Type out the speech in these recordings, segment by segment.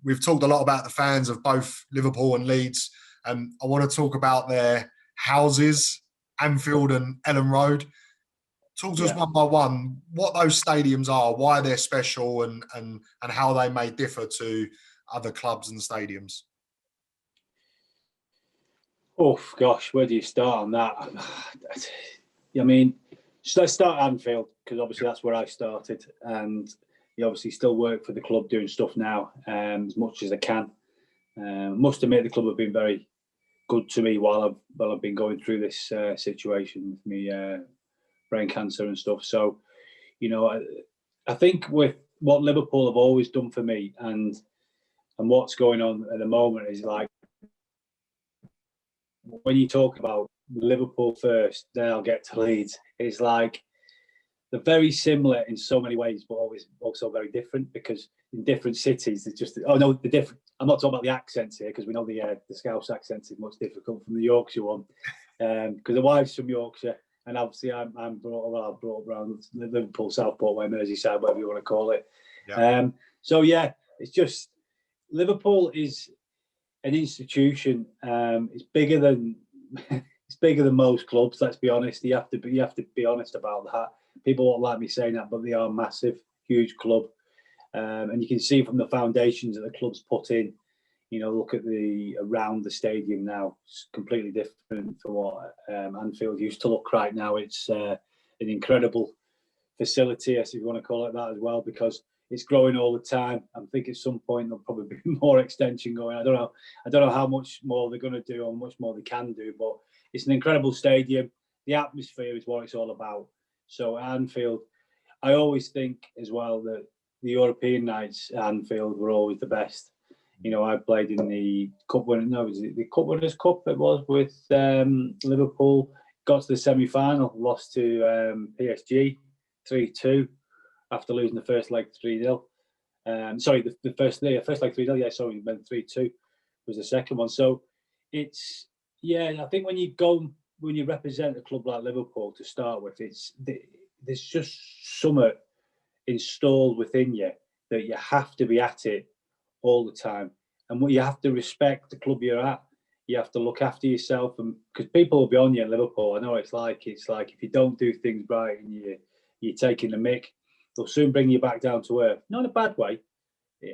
we've talked a lot about the fans of both Liverpool and Leeds. I want to talk about their houses, Anfield and Elland Road. Talk to us one by one what those stadiums are, why they're special, and how they may differ to other clubs and stadiums. Oh gosh, where do you start on that? I mean, let's start at Anfield, because obviously that's where I started, and you obviously still work for the club doing stuff now, as much as I can. Must admit, the club have been very good to me while I've been going through this situation with me brain cancer and stuff. So, you know, I think with what Liverpool have always done for me, and what's going on at the moment is like, when you talk about Liverpool first, then I'll get to Leeds. It's like they're very similar in so many ways, but always also very different, because in different cities, it's just the different. I'm not talking about the accents here, because we know the Scouse accent is much difficult from the Yorkshire one, because the wife's from Yorkshire, and obviously I'm brought up around Liverpool, Southport way, Merseyside, whatever you want to call it. Yeah. So yeah, it's just Liverpool is an institution. It's bigger than most clubs. Let's be honest. You have to be honest about that. People won't like me saying that, but they are a massive, huge club, and you can see from the foundations that the club's put in. You know, look at around the stadium now. It's completely different from what Anfield used to look right now. It's an incredible facility, if you want to call it that, as well, because it's growing all the time. I think at some point there'll probably be more extension going. I don't know how much more they're going to do or how much more they can do, but it's an incredible stadium. The atmosphere is what it's all about. So Anfield, I always think as well that the European nights at Anfield were always the best. You know, I played in the Cup Winners' the Cup Winners' Cup it was with Liverpool. Got to the semi-final, lost to PSG 3-2. After losing the first leg 3-0. The first leg 3-0. Yeah, sorry, we went 3-2 was the second one. So it's, I think when you represent a club like Liverpool to start with, there's just something installed within you that you have to be at it all the time, and what you have to respect the club you're at. You have to look after yourself, and because people will be on you in Liverpool. I know it's like if you don't do things right and you're taking the mick, they'll soon bring you back down to earth. Not in a bad way.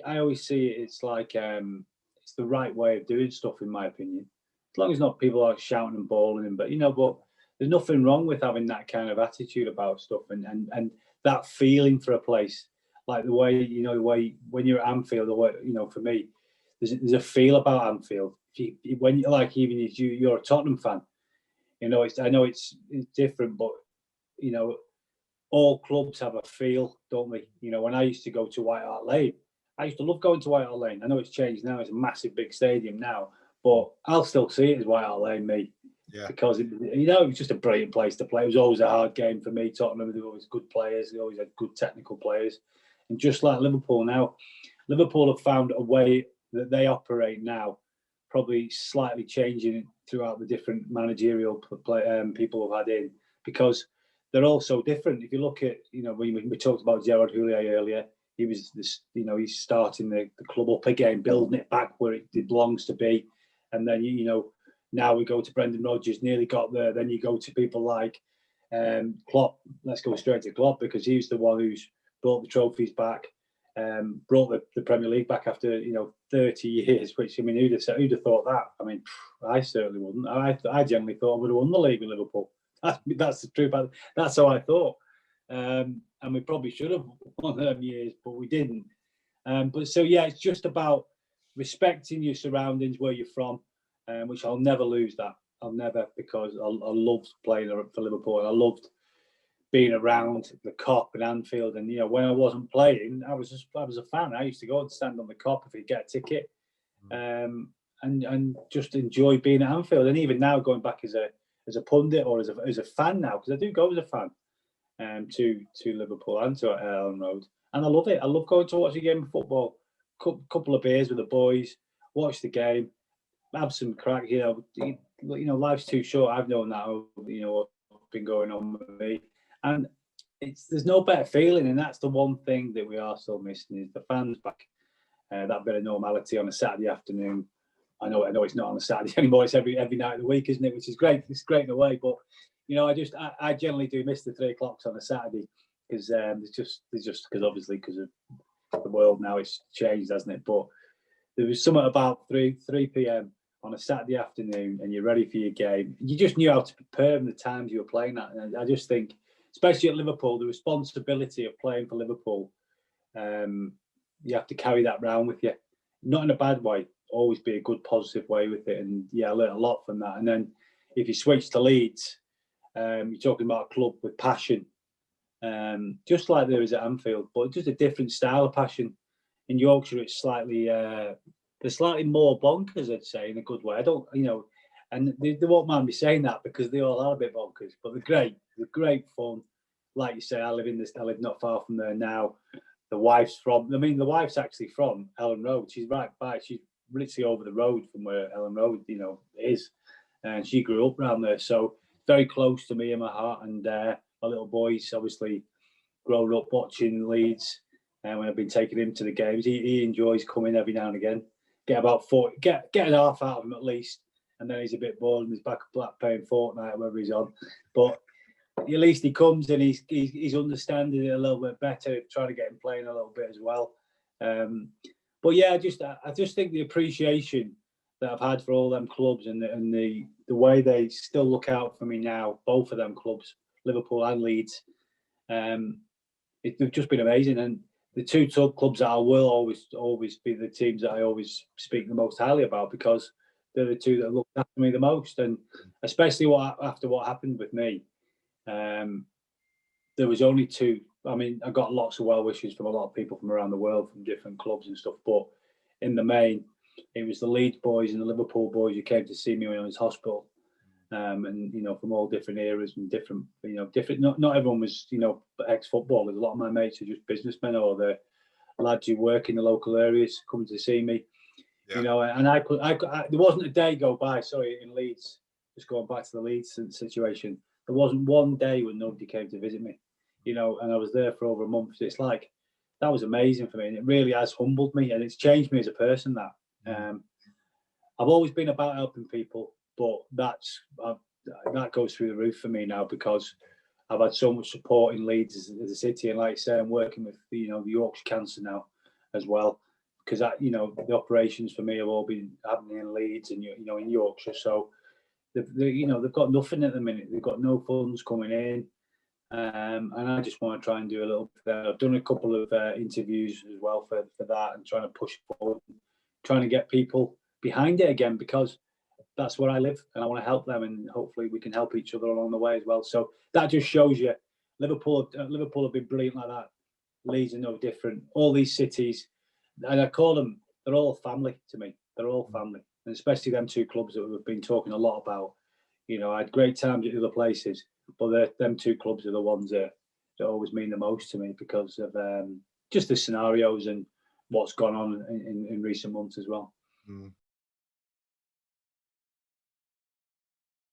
I always see it's like it's the right way of doing stuff, in my opinion. As long as not people are shouting and bawling, but there's nothing wrong with having that kind of attitude about stuff and that feeling for a place. Like the way when you're at Anfield, or for me, there's a feel about Anfield. When even if you're a Tottenham fan, I know it's different, but all clubs have a feel, don't they? When I used to go to White Hart Lane, I used to love going to White Hart Lane. I know it's changed now; it's a massive, big stadium now, but I'll still see it as White Hart Lane, me. Yeah. Because it was just a brilliant place to play. It was always a hard game for me. Tottenham, they were always good players. They always had good technical players, and just like Liverpool now, Liverpool have found a way that they operate now, probably slightly changing throughout the different managerial people have had in, because they're all so different. If you look at, we talked about Gerard Houllier earlier. He was this, he's starting the club up again, building it back where it belongs to be. And then, now we go to Brendan Rodgers, nearly got there. Then you go to people like Klopp. Let's go straight to Klopp, because he's the one who's brought the trophies back, brought the Premier League back after 30 years. Which, who'd have thought that? I mean, I certainly wouldn't. I generally thought I would have won the league with Liverpool. That's the truth. That's how I thought, and we probably should have won them years, but we didn't. It's just about respecting your surroundings, where you're from, which I'll never lose. That I'll never, because I loved playing for Liverpool, and I loved being around the Kop and Anfield. And when I wasn't playing, I was a fan. I used to go and stand on the Kop if you get a ticket, and just enjoy being at Anfield. And even now, going back as a pundit or as a fan now, because I do go as a fan to Liverpool and to Elland Road, and I love it. I love going to watch a game of football, couple of beers with the boys, watch the game, have some crack. Life's too short. I've known that. What's been going on with me, and there's no better feeling, and that's the one thing that we are still missing, is the fans back. that bit of normality on a Saturday afternoon. I know it's not on a Saturday anymore. It's every night of the week, isn't it? Which is great. It's great in a way, but I generally do miss the 3 o'clocks on a Saturday because it's just because obviously because of the world now it's changed, hasn't it? But there was something about 3 p.m. on a Saturday afternoon, and you're ready for your game. You just knew how to prepare the times you were playing at, and I just think, especially at Liverpool, the responsibility of playing for Liverpool, you have to carry that round with you, not in a bad way. Always be a good positive way with it, and I learned a lot from that. And then if you switch to Leeds, you're talking about a club with passion, just like there is at Anfield, but just a different style of passion. In Yorkshire, it's they're slightly more bonkers, I'd say, in a good way. I don't, and they won't mind me saying that because they all are a bit bonkers, but they're great. They're great fun. Like you say, I live not far from there now. The wife's actually from Elland Road. She's right by. She's literally over the road from where Elland Road, is, and she grew up around there, so very close to me in my heart. And my little boy's obviously grown up watching Leeds, and when I've been taking him to the games, he enjoys coming every now and again. Get about 40, get an half out of him at least, and then he's a bit bored and he's back playing Fortnite or whatever he's on. But at least he comes and he's understanding it a little bit better, trying to get him playing a little bit as well. But yeah, I just think the appreciation that I've had for all them clubs and the way they still look out for me now, both of them clubs, Liverpool and Leeds, they've just been amazing. And the two top clubs that I will always be the teams that I always speak the most highly about because they're the two that look after me the most. And especially after what happened with me, there was only two. I mean, I got lots of well wishes from a lot of people from around the world, from different clubs and stuff. But in the main, it was the Leeds boys and the Liverpool boys who came to see me when I was in hospital. And from all different eras and different. Not everyone was ex-footballers. A lot of my mates are just businessmen or the lads who work in the local areas coming to see me. Yeah. And I there wasn't a day go by. Sorry, in Leeds, just going back to the Leeds situation, there wasn't one day when nobody came to visit me. And I was there for over a month. So it's like that was amazing for me, and it really has humbled me, and it's changed me as a person. That I've always been about helping people. But that goes through the roof for me now because I've had so much support in Leeds as a city, and like I say, I'm working with the Yorkshire Cancer now as well because the operations for me have all been happening in Leeds and in Yorkshire. So they've got nothing at the minute. They've got no funds coming in, and I just want to try and do a little bit there. I've done a couple of interviews as well for that and trying to push forward, trying to get people behind it again because that's where I live and I want to help them, and hopefully we can help each other along the way as well. So that just shows you Liverpool have been brilliant like that. Leeds are no different. All these cities, and I call them, they're all family to me. They're all family, and especially them two clubs that we've been talking a lot about. I had great times at other places, but them two clubs are the ones that always mean the most to me because of just the scenarios and what's gone on in recent months as well.